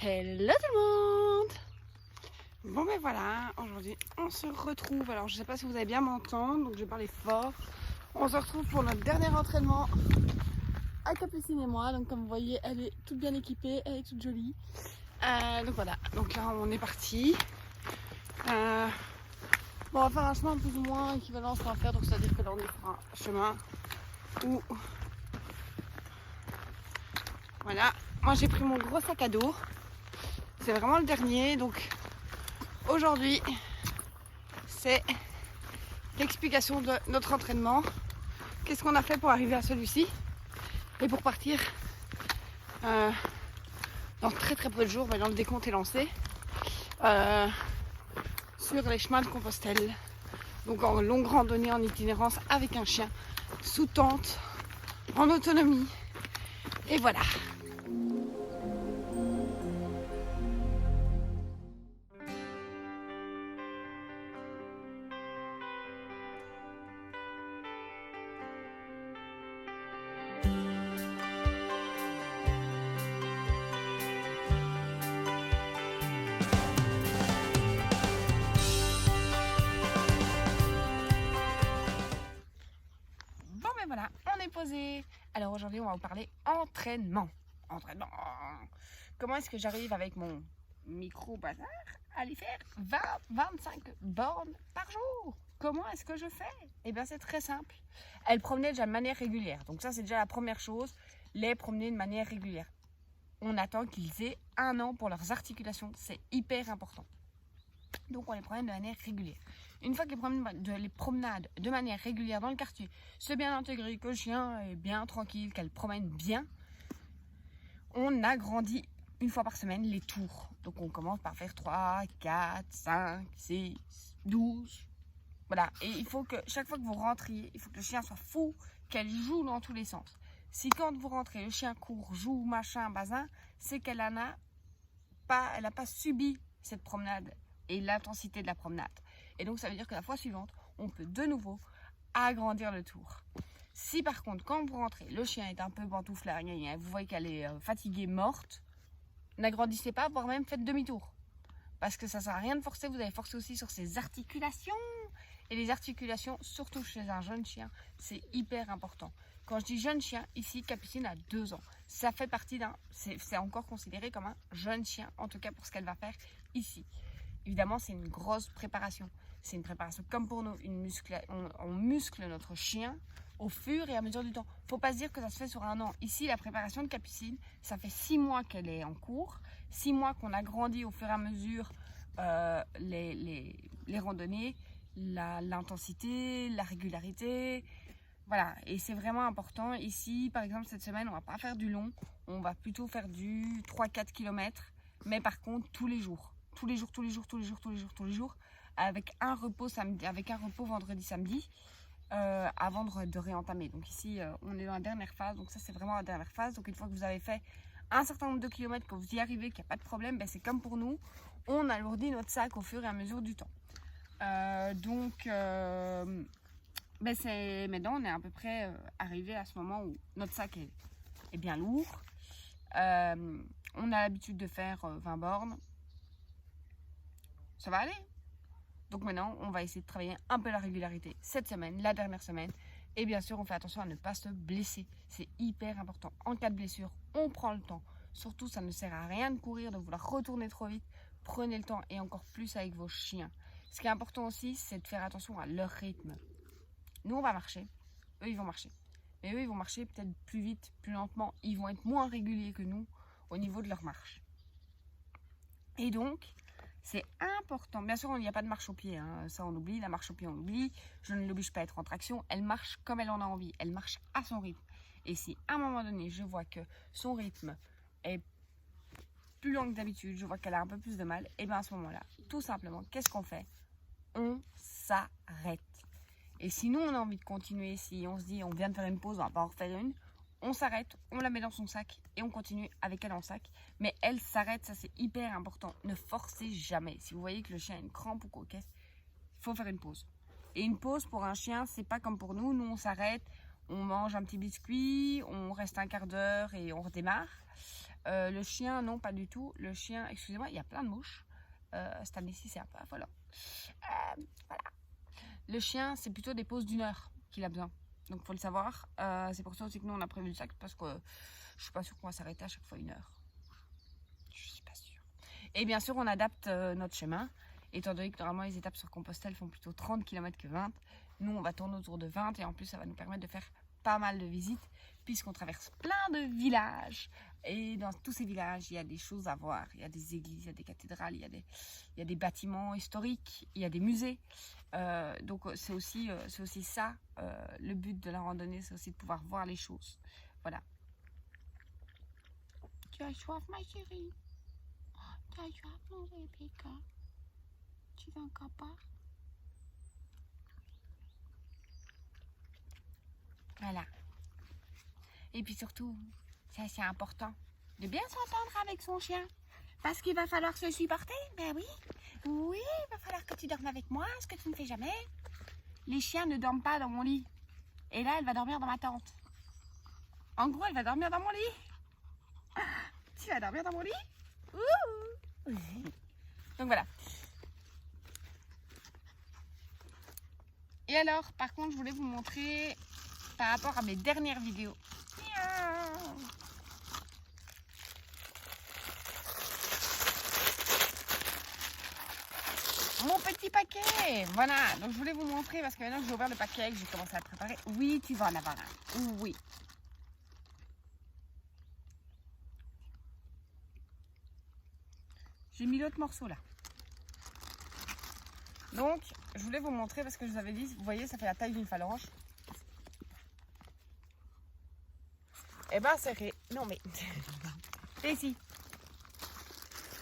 Hello tout le monde. Bon ben voilà, aujourd'hui on se retrouve. Alors je sais pas si vous allez bien m'entendre, donc je vais parler fort. On se retrouve pour notre dernier entraînement à Capucine et moi. Donc comme vous voyez, elle est toute bien équipée, elle est toute jolie. Donc voilà, donc là on est parti. Bon, on va faire un chemin plus ou moins équivalent à ce qu'on va faire, donc c'est à dire que là on est sur un chemin où voilà, moi j'ai pris mon gros sac à dos. C'est vraiment le dernier, donc aujourd'hui c'est l'explication de notre entraînement. Qu'est-ce qu'on a fait pour arriver à celui-ci et pour partir dans très très peu de jours, maintenant le décompte est lancé, sur les chemins de Compostelle. Donc en longue randonnée, en itinérance avec un chien, sous tente, en autonomie. Et voilà. Bon ben voilà, on est posé. Alors aujourd'hui on va vous parler entraînement. Entraînement. Comment est-ce que j'arrive avec mon micro bazar à aller faire 20-25 bornes par jour? Comment est-ce que je fais? Eh bien c'est très simple. Elle promenait déjà de manière régulière. Donc ça c'est déjà la première chose. Les promener de manière régulière. On attend qu'ils aient 1 an pour leurs articulations. C'est hyper important. Donc on les promène de manière régulière. Une fois que les promenades de manière régulière dans le quartier, c'est bien intégré, que le chien est bien tranquille, qu'elle promène bien, on agrandit 1 fois par semaine les tours. Donc on commence par faire 3, 4, 5, 6, 12. Voilà. Et il faut que chaque fois que vous rentriez, il faut que le chien soit fou, qu'elle joue dans tous les sens. Si quand vous rentrez, le chien court, joue, machin, bazin, c'est qu'elle n'a pas subi cette promenade et l'intensité de la promenade. Et donc ça veut dire que la fois suivante, on peut de nouveau agrandir le tour. Si par contre, quand vous rentrez, le chien est un peu pantouflard, vous voyez qu'elle est fatiguée, morte, n'agrandissez pas, voire même faites demi-tour. Parce que ça ne sert à rien de forcer, vous allez forcer aussi sur ses articulations. Et les articulations, surtout chez un jeune chien, c'est hyper important. Quand je dis jeune chien, ici, Capucine a 2 ans. Ça fait partie c'est encore considéré comme un jeune chien, en tout cas pour ce qu'elle va faire ici. Évidemment, c'est une grosse préparation. C'est une préparation comme pour nous. On muscle notre chien au fur et à mesure du temps. Il ne faut pas se dire que ça se fait sur 1 an. Ici, la préparation de Capucine, ça fait 6 mois qu'elle est en cours. 6 mois qu'on agrandit au fur et à mesure les randonnées, l'intensité, la régularité. Voilà, et c'est vraiment important. Ici, par exemple, cette semaine, on ne va pas faire du long. On va plutôt faire du 3-4 km. Mais par contre, tous les jours. Tous les jours, avec un repos vendredi, samedi, avant de réentamer. Donc ici, on est dans la dernière phase, donc ça c'est vraiment la dernière phase. Donc une fois que vous avez fait un certain nombre de kilomètres, que vous y arrivez, qu'il n'y a pas de problème, ben, c'est comme pour nous, on alourdit notre sac au fur et à mesure du temps. Maintenant on est à peu près arrivé à ce moment où notre sac est bien lourd. On a l'habitude de faire 20 bornes. Ça va aller. Donc maintenant, on va essayer de travailler un peu la régularité cette semaine, la dernière semaine. Et bien sûr, on fait attention à ne pas se blesser. C'est hyper important. En cas de blessure, on prend le temps. Surtout, ça ne sert à rien de courir, de vouloir retourner trop vite. Prenez le temps et encore plus avec vos chiens. Ce qui est important aussi, c'est de faire attention à leur rythme. Nous, on va marcher. Eux, ils vont marcher. Mais eux, ils vont marcher peut-être plus vite, plus lentement. Ils vont être moins réguliers que nous au niveau de leur marche. Et donc, c'est important. Bien sûr, il n'y a pas de marche au pied. Hein. Ça, on oublie. La marche au pied, on oublie. Je ne l'oblige pas à être en traction. Elle marche comme elle en a envie. Elle marche à son rythme. Et si à un moment donné, je vois que son rythme est plus lent que d'habitude, je vois qu'elle a un peu plus de mal, et bien à ce moment-là, tout simplement, qu'est-ce qu'on fait? On s'arrête. Et si nous, on a envie de continuer, si on se dit, on vient de faire une pause, on va pas en refaire une, on s'arrête, on la met dans son sac et on continue avec elle en sac. Mais elle s'arrête, ça c'est hyper important. Ne forcez jamais. Si vous voyez que le chien a une crampe ou quoi, il faut faire une pause. Et une pause pour un chien, c'est pas comme pour nous. Nous, on s'arrête, on mange un petit biscuit, on reste un quart d'heure et on redémarre. Le chien, non, pas du tout. Le chien, excusez-moi, il y a plein de mouches. Cette année-ci, c'est un peu affolant. Voilà. Le chien, c'est plutôt des pauses d'1 heure qu'il a besoin. Donc, il faut le savoir. C'est pour ça aussi que nous, on a prévu le sac parce que je suis pas sûre qu'on va s'arrêter à chaque fois 1 heure. Je suis pas sûre. Et bien sûr, on adapte notre chemin. Étant donné que normalement, les étapes sur Compostelle font plutôt 30 km que 20. Nous, on va tourner autour de 20 et en plus, ça va nous permettre de faire pas mal de visites puisqu'on traverse plein de villages. Et dans tous ces villages, il y a des choses à voir. Il y a des églises, il y a des cathédrales, il y a des bâtiments historiques, il y a des musées. Donc c'est aussi ça, le but de la randonnée, c'est aussi de pouvoir voir les choses. Voilà. Tu as soif, ma chérie? Tu as soif, mon Rebecca? Tu veux encore pas? Voilà. Et puis surtout, ça c'est important, de bien s'entendre avec son chien. Parce qu'il va falloir se supporter, ben oui. Oui, il va falloir que tu dormes avec moi, ce que tu ne fais jamais. Les chiens ne dorment pas dans mon lit. Et là, elle va dormir dans ma tente. En gros, elle va dormir dans mon lit. Tu vas dormir dans mon lit? Ouh. Donc voilà. Et alors, par contre, je voulais vous montrer par rapport à mes dernières vidéos. Mon petit paquet, voilà, donc je voulais vous montrer parce que maintenant que j'ai ouvert le paquet, que j'ai commencé à le préparer. Oui, tu vas en avoir un, oui. J'ai mis l'autre morceau là. Donc, je voulais vous montrer parce que je vous avais dit, vous voyez, ça fait la taille d'une phalange. Eh ben, non mais, c'est ici.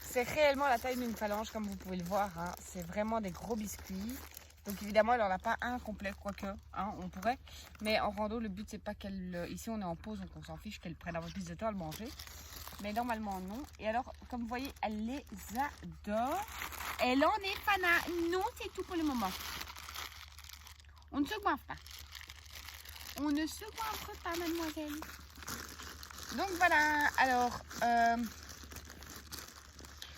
C'est réellement la taille d'une phalange, comme vous pouvez le voir. Hein. C'est vraiment des gros biscuits. Donc évidemment, elle n'en a pas un complet, quoique, hein, on pourrait. Mais en rando, le but, c'est pas qu'elle... Ici, on est en pause, donc on s'en fiche qu'elle prenne un peu plus de temps à le manger. Mais normalement, non. Et alors, comme vous voyez, elle les adore. Elle en est fana. Non, c'est tout pour le moment. On ne se goinfre pas. On ne se goinfre pas, mademoiselle. Donc voilà. Alors...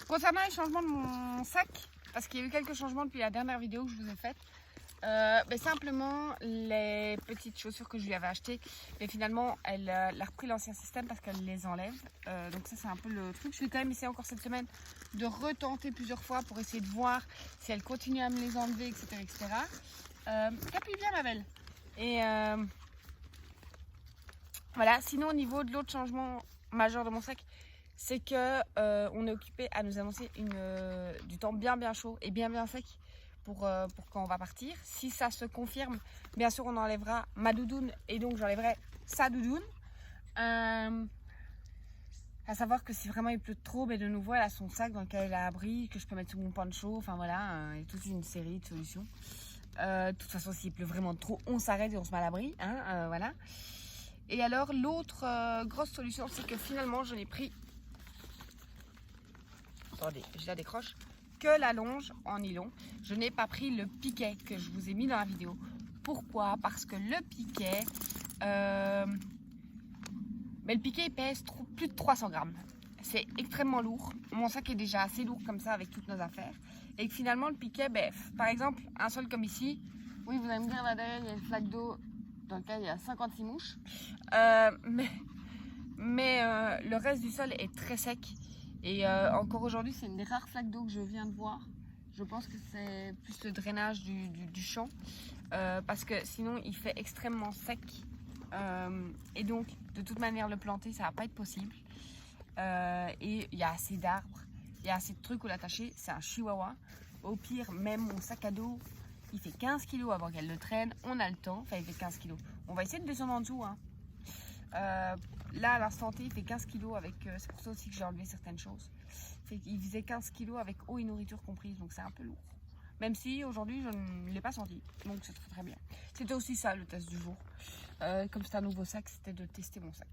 concernant les changements de mon sac, parce qu'il y a eu quelques changements depuis la dernière vidéo que je vous ai faite, simplement les petites chaussures que je lui avais achetées, mais finalement elle a repris l'ancien système parce qu'elle les enlève. Donc ça c'est un peu le truc. Je vais quand même essayer encore cette semaine de retenter plusieurs fois pour essayer de voir si elle continue à me les enlever, etc. etc. Capille bien ma belle. Et voilà, sinon au niveau de l'autre changement majeur de mon sac, c'est que on est occupé à nous annoncer du temps bien chaud et bien sec pour quand on va partir. Si ça se confirme, bien sûr on enlèvera ma doudoune et donc j'enlèverai sa doudoune. À savoir que si vraiment il pleut trop, mais de nouveau elle a son sac dans lequel elle a abri, que je peux mettre sous mon poncho, enfin voilà, il y a toute une série de solutions. De toute façon s'il pleut vraiment trop, on s'arrête et on se met à l'abri, hein, voilà. Et alors l'autre grosse solution, c'est que finalement je n'ai pris... Attendez, je la décroche. Que la longe en nylon. Je n'ai pas pris le piquet que je vous ai mis dans la vidéo. Pourquoi? Parce que le piquet... mais le piquet il pèse plus de 300 grammes. C'est extrêmement lourd. Mon sac est déjà assez lourd comme ça avec toutes nos affaires. Et que finalement le piquet, par exemple, un sol comme ici. Oui, vous allez me dire là derrière, il y a une flaque d'eau dans lequel il y a 56 mouches. Mais le reste du sol est très sec. Et encore aujourd'hui, c'est une des rares flaques d'eau que je viens de voir. Je pense que c'est plus le drainage du champ. Parce que sinon, il fait extrêmement sec. Et donc, de toute manière, le planter, ça va pas être possible. Et il y a assez d'arbres, il y a assez de trucs où l'attacher. C'est un chihuahua. Au pire, même mon sac à dos, il fait 15 kg avant qu'elle le traîne. On a le temps. Enfin, il fait 15 kg. On va essayer de descendre en dessous. Hein. Là, à l'instant T, il fait 15 kg avec... c'est pour ça aussi que j'ai enlevé certaines choses. Il faisait 15 kg avec eau et nourriture comprise, donc c'est un peu lourd. Même si aujourd'hui, je ne l'ai pas senti, donc c'est très bien. C'était aussi ça le test du jour. Comme c'est un nouveau sac, c'était de tester mon sac.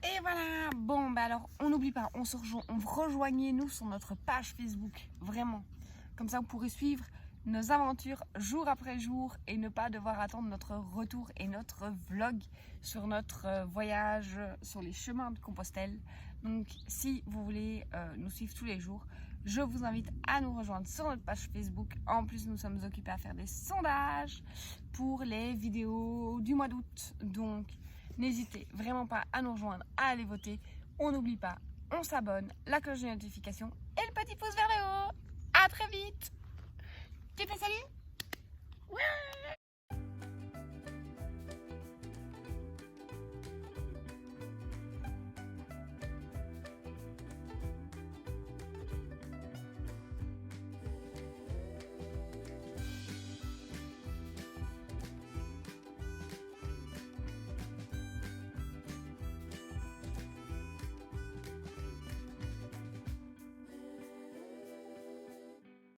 Et voilà, bon bah alors on n'oublie pas, rejoignez-nous sur notre page Facebook, vraiment. Comme ça vous pourrez suivre nos aventures jour après jour et ne pas devoir attendre notre retour et notre vlog sur notre voyage sur les chemins de Compostelle. Donc si vous voulez nous suivre tous les jours, je vous invite à nous rejoindre sur notre page Facebook. En plus, nous sommes occupés à faire des sondages pour les vidéos du mois d'août. Donc n'hésitez vraiment pas à nous rejoindre, à aller voter. On n'oublie pas, on s'abonne, la cloche de notification et le petit pouce vers le haut. À très vite!